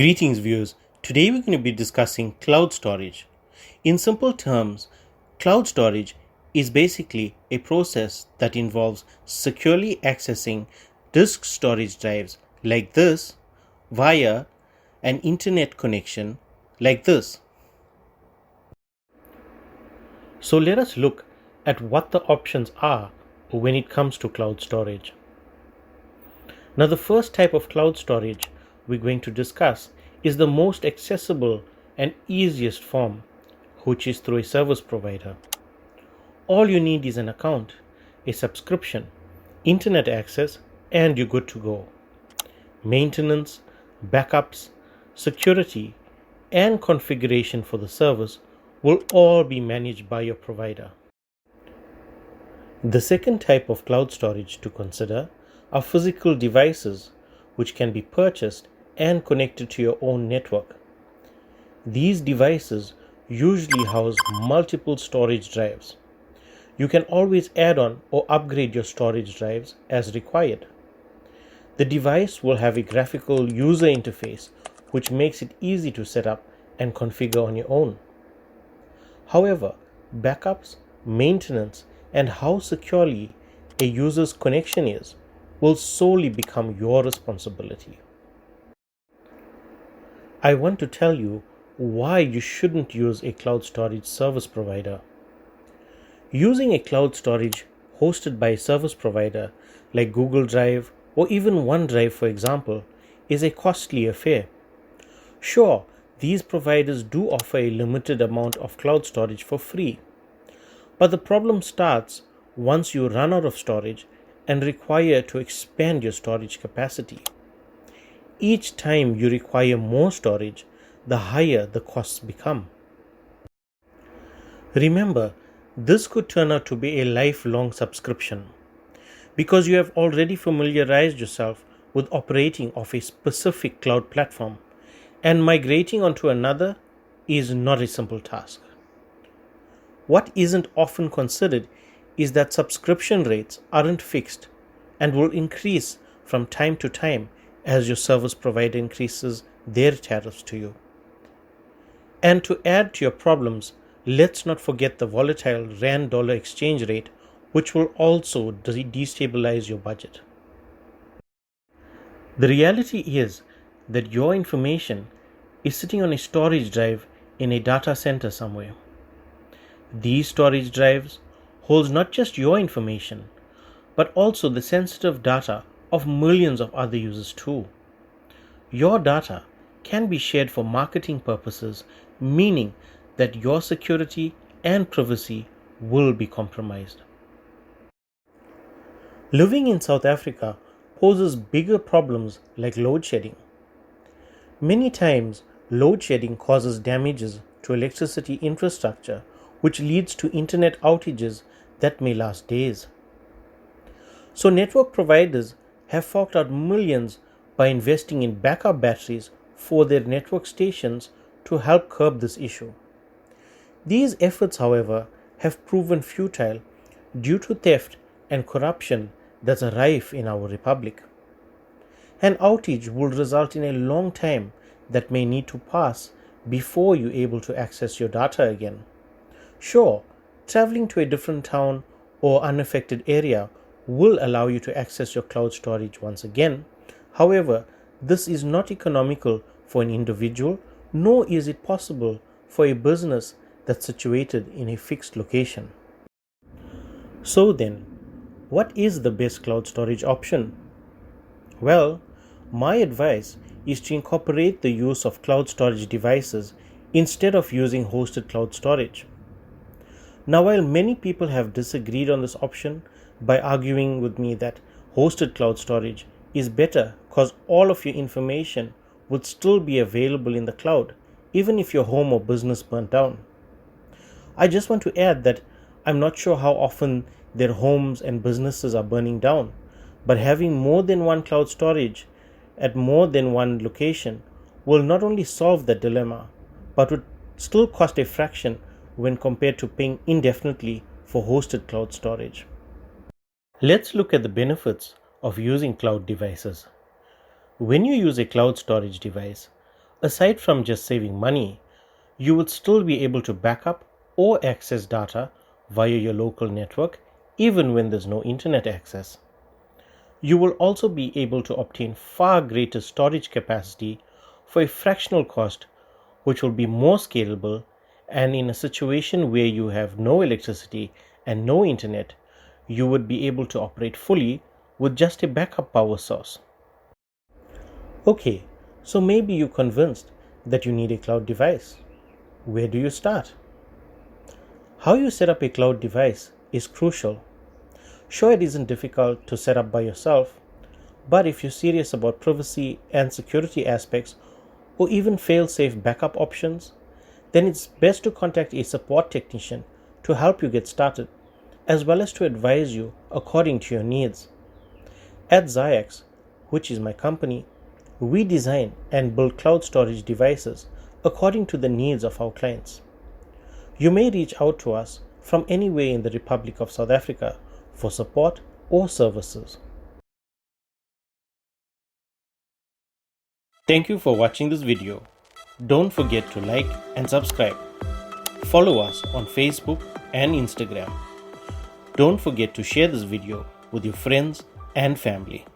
Greetings viewers, today we're going to be discussing cloud storage. In simple terms, cloud storage is basically a process that involves securely accessing disk storage drives like this via an internet connection like this. So let us look at what the options are when it comes to cloud storage. Now the first type of cloud storage we're going to discuss is the most accessible and easiest form, which is through a service provider. All you need is an account, a subscription, internet access, and you're good to go. Maintenance, backups, security, and configuration for the service will all be managed by your provider. The second type of cloud storage to consider are physical devices which can be purchased and connected to your own network. These devices usually house multiple storage drives. You can always add on or upgrade your storage drives as required. The device will have a graphical user interface which makes it easy to set up and configure on your own. However, backups, maintenance, and how securely a user's connection is will solely become your responsibility. I want to tell you why you shouldn't use a cloud storage service provider. Using a cloud storage hosted by a service provider like Google Drive or even OneDrive, for example, is a costly affair. Sure, these providers do offer a limited amount of cloud storage for free, but the problem starts once you run out of storage and require to expand your storage capacity. Each time you require more storage, the higher the costs become. Remember, this could turn out to be a lifelong subscription because you have already familiarized yourself with operating off a specific cloud platform, and migrating onto another is not a simple task. What isn't often considered is that subscription rates aren't fixed and will increase from time to time as your service provider increases their tariffs to you. And to add to your problems, let's not forget the volatile Rand-dollar exchange rate, which will also destabilize your budget. The reality is that your information is sitting on a storage drive in a data center somewhere. These storage drives hold not just your information, but also the sensitive data of millions of other users too. Your data can be shared for marketing purposes, meaning that your security and privacy will be compromised. Living in South Africa poses bigger problems like load shedding. Many times, load shedding causes damages to electricity infrastructure, which leads to internet outages that may last days. So network providers have forked out millions by investing in backup batteries for their network stations to help curb this issue. These efforts, however, have proven futile due to theft and corruption that's rife in our republic. An outage will result in a long time that may need to pass before you're able to access your data again. Sure, traveling to a different town or unaffected area will allow you to access your cloud storage once again. However, this is not economical for an individual, nor is it possible for a business that's situated in a fixed location. So then, what is the best cloud storage option? Well, my advice is to incorporate the use of cloud storage devices instead of using hosted cloud storage. Now, while many people have disagreed on this option by arguing with me that hosted cloud storage is better because all of your information would still be available in the cloud, even if your home or business burnt down. I just want to add that I'm not sure how often their homes and businesses are burning down, but having more than one cloud storage at more than one location will not only solve that dilemma, but would still cost a fraction when compared to paying indefinitely for hosted cloud storage. Let's look at the benefits of using cloud devices. When you use a cloud storage device, Aside from just saving money, you would still be able to backup or access data via your local network even when there's no internet access. You will also be able to obtain far greater storage capacity for a fractional cost, which will be more scalable. And in a situation where you have no electricity and no internet, you would be able to operate fully with just a backup power source. Okay, so maybe you're convinced that you need a cloud device. Where do you start? How you set up a cloud device is crucial. Sure, it isn't difficult to set up by yourself, but if you're serious about privacy and security aspects, or even fail safe backup options, then it's best to contact a support technician to help you get started, as well as to advise you according to your needs. At Zayax, which is my company, we design and build cloud storage devices according to the needs of our clients. You may reach out to us from anywhere in the Republic of South Africa for support or services. Thank you for watching this video. Don't forget to like and subscribe. Follow us on Facebook and Instagram. Don't forget to share this video with your friends and family.